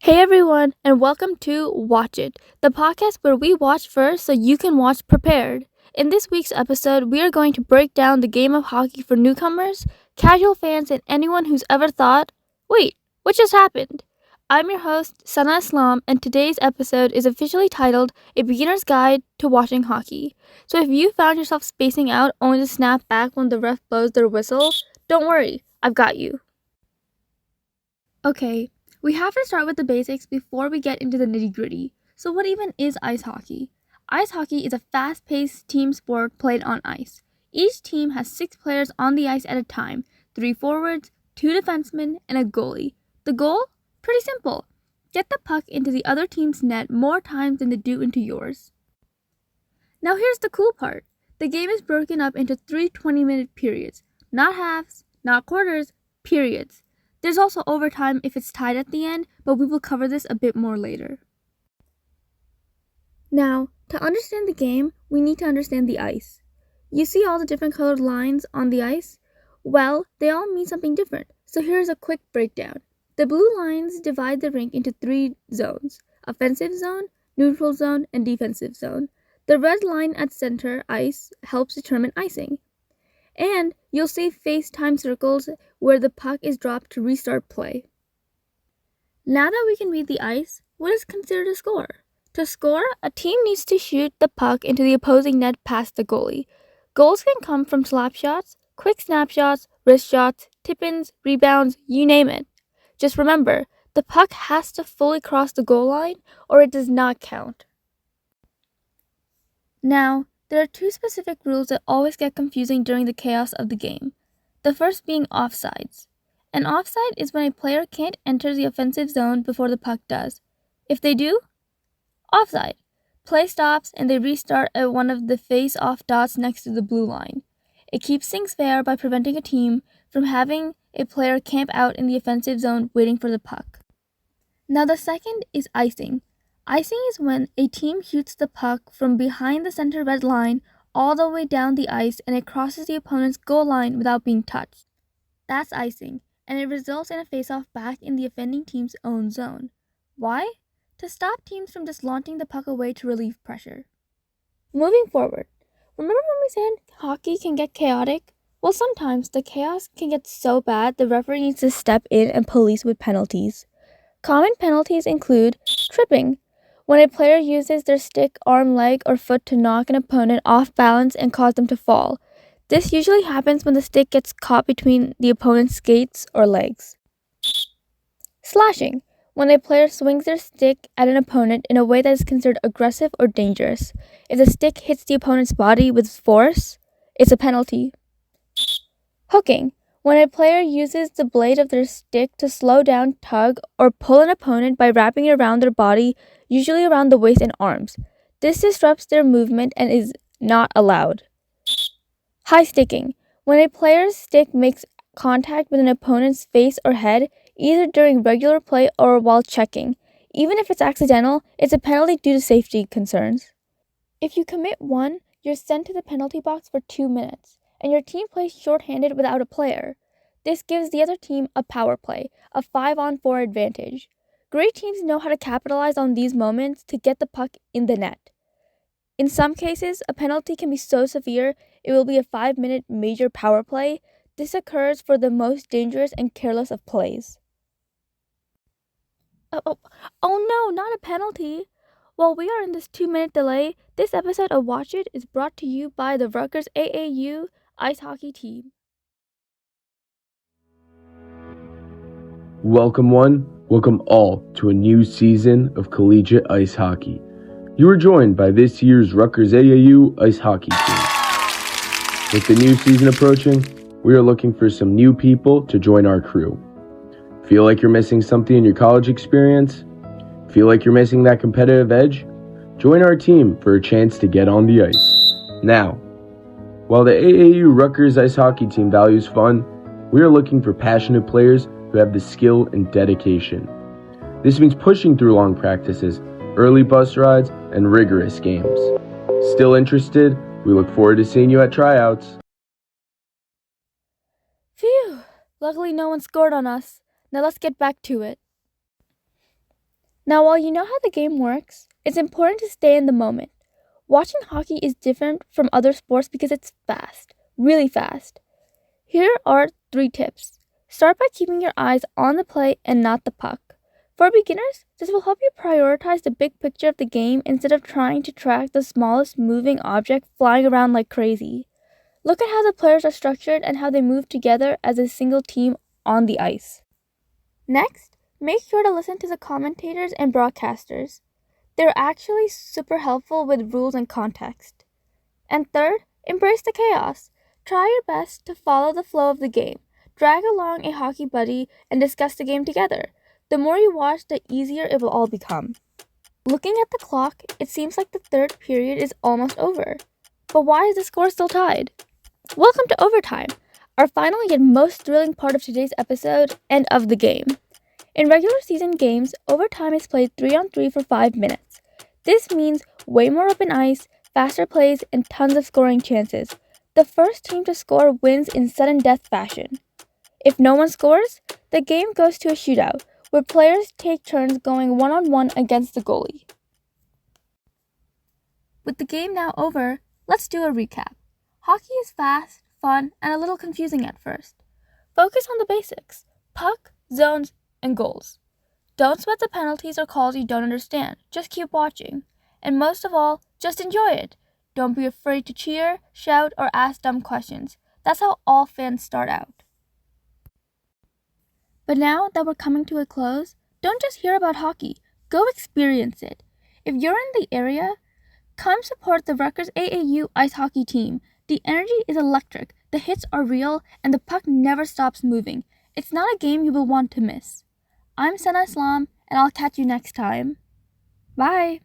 Hey everyone, and welcome to Watch It, the podcast where we watch first so you can watch prepared. In this week's episode, we are going to break down the game of hockey for newcomers, casual fans, and anyone who's ever thought, wait, what just happened? I'm your host, Sana Islam, and today's episode is officially titled A Beginner's Guide to Watching Hockey. So if you found yourself spacing out only to snap back when the ref blows their whistle, don't worry, I've got you. Okay. We have to start with the basics before we get into the nitty-gritty. So what even is ice hockey? Ice hockey is a fast-paced team sport played on ice. Each team has 6 players on the ice at a time, 3 forwards, 2 defensemen, and a goalie. The goal? Pretty simple. Get the puck into the other team's net more times than they do into yours. Now here's the cool part. The game is broken up into 3 20-minute periods. Not halves, not quarters, periods. There's also overtime if it's tied at the end, but we will cover this a bit more later. Now, to understand the game, we need to understand the ice. You see all the different colored lines on the ice? Well, they all mean something different, so here's a quick breakdown. The blue lines divide the rink into 3 zones: offensive zone, neutral zone, and defensive zone. The red line at center ice helps determine icing. And you'll see face-time circles where the puck is dropped to restart play. Now that we can read the ice, what is considered a score? To score, a team needs to shoot the puck into the opposing net past the goalie. Goals can come from slap shots, quick snapshots, wrist shots, tip-ins, rebounds, you name it. Just remember, the puck has to fully cross the goal line or it does not count. Now, there are 2 specific rules that always get confusing during the chaos of the game. The first being offsides. An offside is when a player can't enter the offensive zone before the puck does. If they do, offside. Play stops and they restart at one of the face-off dots next to the blue line. It keeps things fair by preventing a team from having a player camp out in the offensive zone waiting for the puck. Now the second is icing. Icing is when a team shoots the puck from behind the center red line all the way down the ice and it crosses the opponent's goal line without being touched. That's icing, and it results in a face-off back in the offending team's own zone. Why? To stop teams from just launching the puck away to relieve pressure. Moving forward, remember when we said hockey can get chaotic? Well, sometimes the chaos can get so bad the referee needs to step in and police with penalties. Common penalties include tripping, when a player uses their stick, arm, leg, or foot to knock an opponent off balance and cause them to fall. This usually happens when the stick gets caught between the opponent's skates or legs. Slashing, when a player swings their stick at an opponent in a way that is considered aggressive or dangerous. If the stick hits the opponent's body with force, it's a penalty. Hooking, when a player uses the blade of their stick to slow down, tug, or pull an opponent by wrapping it around their body, usually around the waist and arms. This disrupts their movement and is not allowed. High sticking, when a player's stick makes contact with an opponent's face or head, either during regular play or while checking. Even if it's accidental, it's a penalty due to safety concerns. If you commit one, you're sent to the penalty box for 2 minutes, and your team plays shorthanded without a player. This gives the other team a power play, a 5-on-4 advantage. Great teams know how to capitalize on these moments to get the puck in the net. In some cases, a penalty can be so severe it will be a 5-minute major power play. This occurs for the most dangerous and careless of plays. Oh no, not a penalty! While we are in this 2-minute delay, this episode of Watch It is brought to you by the Rutgers AAU ice hockey team. Welcome all to a new season of collegiate ice hockey. You are joined by this year's Rutgers AAU ice hockey team. With the new season approaching, we are looking for some new people to join our crew. Feel like you're missing something in your college experience? Feel like you're missing that competitive edge? Join our team for a chance to get on the ice. Now, while the AAU Rutgers ice hockey team values fun, we are looking for passionate players who have the skill and dedication. This means pushing through long practices, early bus rides, and rigorous games. Still interested? We look forward to seeing you at tryouts. Phew! Luckily no one scored on us. Now let's get back to it. Now, while you know how the game works, it's important to stay in the moment. Watching hockey is different from other sports because it's fast, really fast. Here are 3 tips. Start by keeping your eyes on the play and not the puck. For beginners, this will help you prioritize the big picture of the game instead of trying to track the smallest moving object flying around like crazy. Look at how the players are structured and how they move together as a single team on the ice. Next, make sure to listen to the commentators and broadcasters. They're actually super helpful with rules and context. And third, embrace the chaos. Try your best to follow the flow of the game. Drag along a hockey buddy and discuss the game together. The more you watch, the easier it will all become. Looking at the clock, it seems like the third period is almost over. But why is the score still tied? Welcome to overtime, our final yet most thrilling part of today's episode and of the game. In regular season games, overtime is played 3-on-3 for 5 minutes. This means way more open ice, faster plays, and tons of scoring chances. The first team to score wins in sudden death fashion. If no one scores, the game goes to a shootout, where players take turns going one-on-one against the goalie. With the game now over, let's do a recap. Hockey is fast, fun, and a little confusing at first. Focus on the basics: puck, zones, and goals. Don't sweat the penalties or calls you don't understand. Just keep watching. And most of all, just enjoy it. Don't be afraid to cheer, shout, or ask dumb questions. That's how all fans start out. But now that we're coming to a close, don't just hear about hockey. Go experience it. If you're in the area, come support the Rutgers AAU ice hockey team. The energy is electric, the hits are real, and the puck never stops moving. It's not a game you will want to miss. I'm Sana Islam, and I'll catch you next time. Bye!